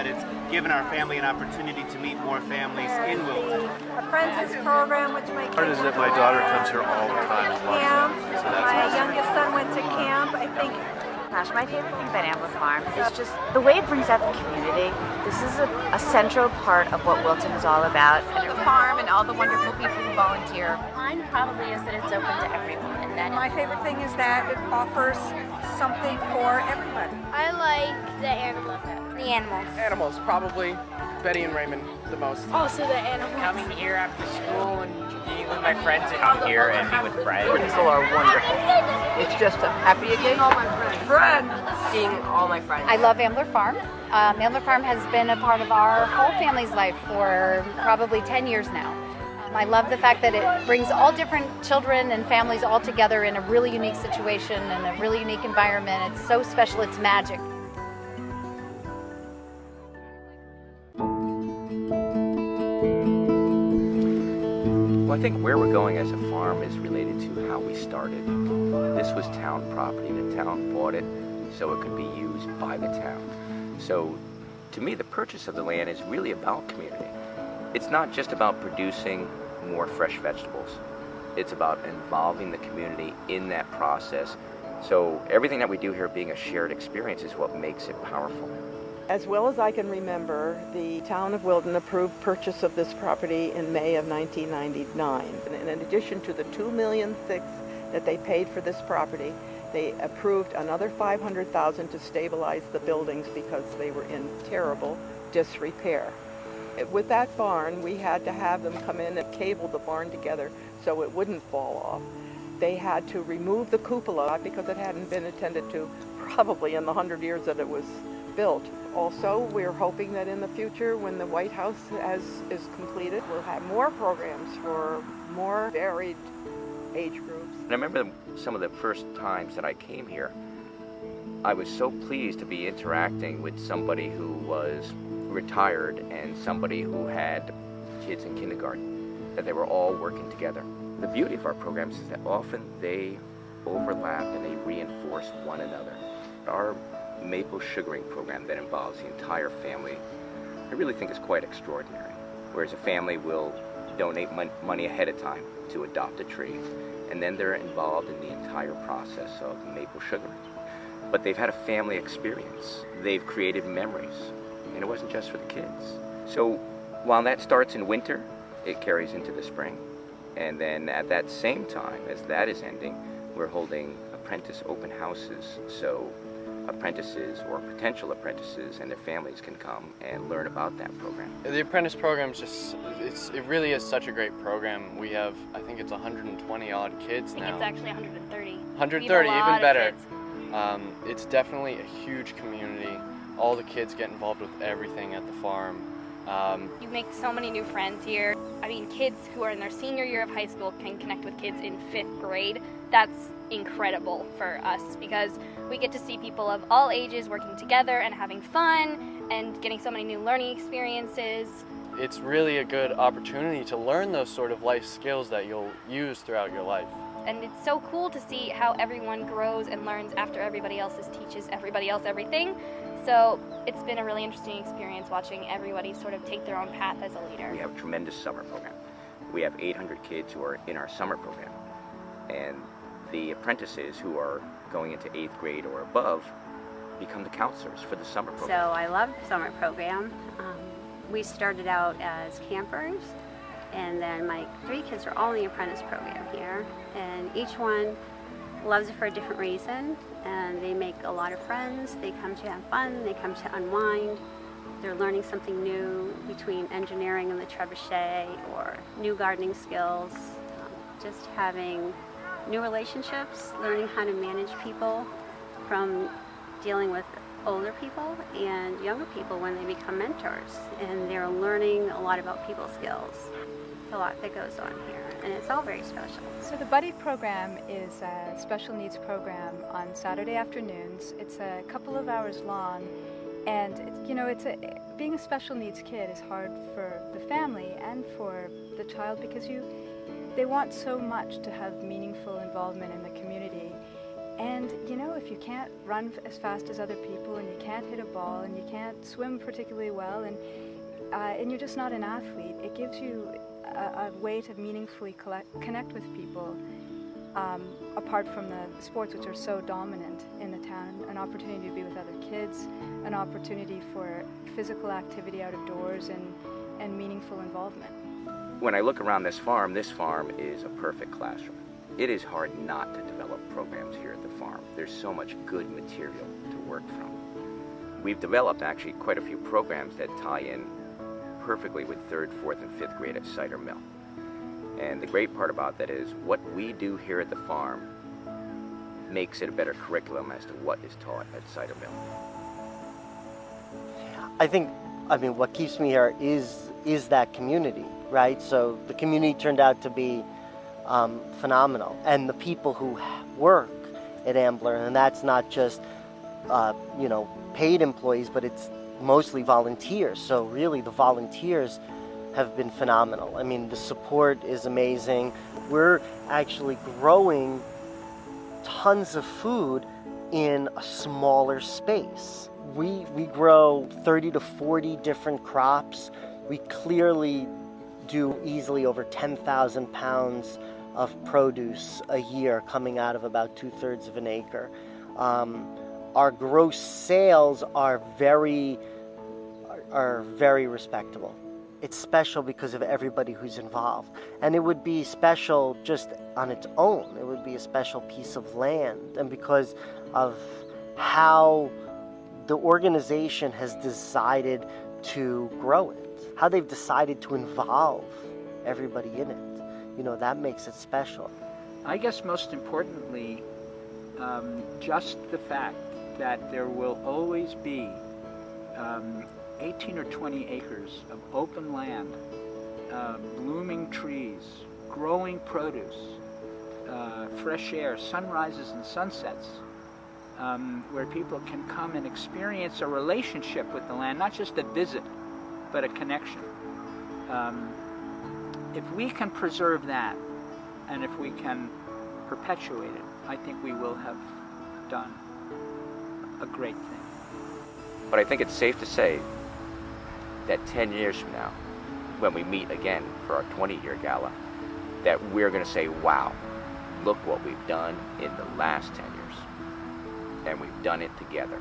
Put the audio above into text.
that it's given our family an opportunity to meet more families in Wilton. Apprentice program, which my Part is that my daughter comes here all the time and loves camp. it. So that's My awesome. youngest son went to camp. I think Gosh, my favorite thing about Ambler Farm is just the way it brings out the community. This is a central part of what Wilton is all about. The farm and all the wonderful people who volunteer. Mine probably is that it's open to everyone, and that my favorite thing is that it offers something for everybody. I like the animals. The animals. Animals, probably Betty and Raymond the most. Also the animals. Coming here after school and being with my friends and come here and be with friends. People are wonderful. It's just a happy again. All my friends. Seeing all my friends. I love Ambler Farm. Ambler Farm has been a part of our whole family's life for probably 10 years now. I love the fact that it brings all different children and families all together in a really unique situation and a really unique environment. It's so special, it's magic. Well, I think where we're going as a farm is related to how we started. This was town property. The town bought it so it could be used by the town. So to me, the purchase of the land is really about community. It's not just about producing more fresh vegetables. It's about involving the community in that process. So everything that we do here being a shared experience is what makes it powerful. As well as I can remember, the town of Wilton approved purchase of this property in May of 1999. And in addition to the $2.6 million that they paid for this property, they approved another $500,000 to stabilize the buildings because they were in terrible disrepair. With that barn, we had to have them come in and cable the barn together so it wouldn't fall off. They had to remove the cupola because it hadn't been attended to probably in the 100 years that it was built. Also, we're hoping that in the future, when the White House is completed, we'll have more programs for more varied age groups. And I remember some of the first times that I came here, I was so pleased to be interacting with somebody who was retired and somebody who had kids in kindergarten, that they were all working together. The beauty of our programs is that often they overlap and they reinforce one another. Our maple sugaring program that involves the entire family, I really think is quite extraordinary. Whereas a family will donate money ahead of time to adopt a tree, and then they're involved in the entire process of maple sugaring. But they've had a family experience. They've created memories, and it wasn't just for the kids. So while that starts in winter, it carries into the spring. And then at that same time as that is ending, we're holding apprentice open houses. So apprentices or potential apprentices and their families can come and learn about that program. The apprentice program is it really is such a great program. We have, I think it's 120 odd kids now. I think it's actually 130. 130, even better. It's definitely a huge community. All the kids get involved with everything at the farm. You make so many new friends here. I mean, kids who are in their senior year of high school can connect with kids in 5th grade. That's incredible for us because we get to see people of all ages working together and having fun and getting so many new learning experiences. It's really a good opportunity to learn those sort of life skills that you'll use throughout your life. And it's so cool to see how everyone grows and learns after everybody else teaches everybody else everything. So it's been a really interesting experience watching everybody sort of take their own path as a leader. We have a tremendous summer program. We have 800 kids who are in our summer program. And the apprentices who are going into 8th grade or above become the counselors for the summer program. So I love the summer program. We started out as campers, and then my 3 kids are all in the apprentice program here, and each one loves it for a different reason, and they make a lot of friends. They come to have fun, they come to unwind. They're learning something new between engineering and the trebuchet or new gardening skills, just having new relationships, learning how to manage people from dealing with older people and younger people when they become mentors, and they're learning a lot about people skills. There's a lot that goes on here, and it's all very special. So the Buddy program is a special needs program on Saturday afternoons. It's a couple of hours long, and being a special needs kid is hard for the family and for the child because they want so much to have meaningful involvement in the community. And you know, if you can't run as fast as other people, and you can't hit a ball, and you can't swim particularly well, and you're just not an athlete, it gives you a way to meaningfully connect with people, apart from the sports, which are so dominant in the town. An opportunity to be with other kids, an opportunity for physical activity out of doors, and meaningful involvement. When I look around this farm is a perfect classroom. It is hard not to develop programs here at the farm. There's so much good material to work from. We've developed actually quite a few programs that tie in perfectly with 3rd, 4th, and 5th grade at Cider Mill. And the great part about that is what we do here at the farm makes it a better curriculum as to what is taught at Cider Mill. I mean, what keeps me here is that community, right? So the community turned out to be phenomenal, and the people who work at Ambler, and that's not just paid employees, but it's mostly volunteers. So really, the volunteers have been phenomenal. I mean, the support is amazing. We're actually growing tons of food in a smaller space. We grow 30 to 40 different crops. We clearly do easily over 10,000 pounds of produce a year coming out of about 2/3 of an acre. Our gross sales are very respectable. It's special because of everybody who's involved. And it would be special just on its own. It would be a special piece of land. And because of how the organization has decided to grow it, how they've decided to involve everybody in it, that makes it special. I guess most importantly, just the fact that there will always be 18 or 20 acres of open land, blooming trees, growing produce, fresh air, sunrises and sunsets, where people can come and experience a relationship with the land, not just a visit, but a connection. If we can preserve that, and if we can perpetuate it, I think we will have done a great thing. But I think it's safe to say that 10 years from now, when we meet again for our 20-year gala, that we're going to say, wow, look what we've done in the last 10 years. And we've done it together.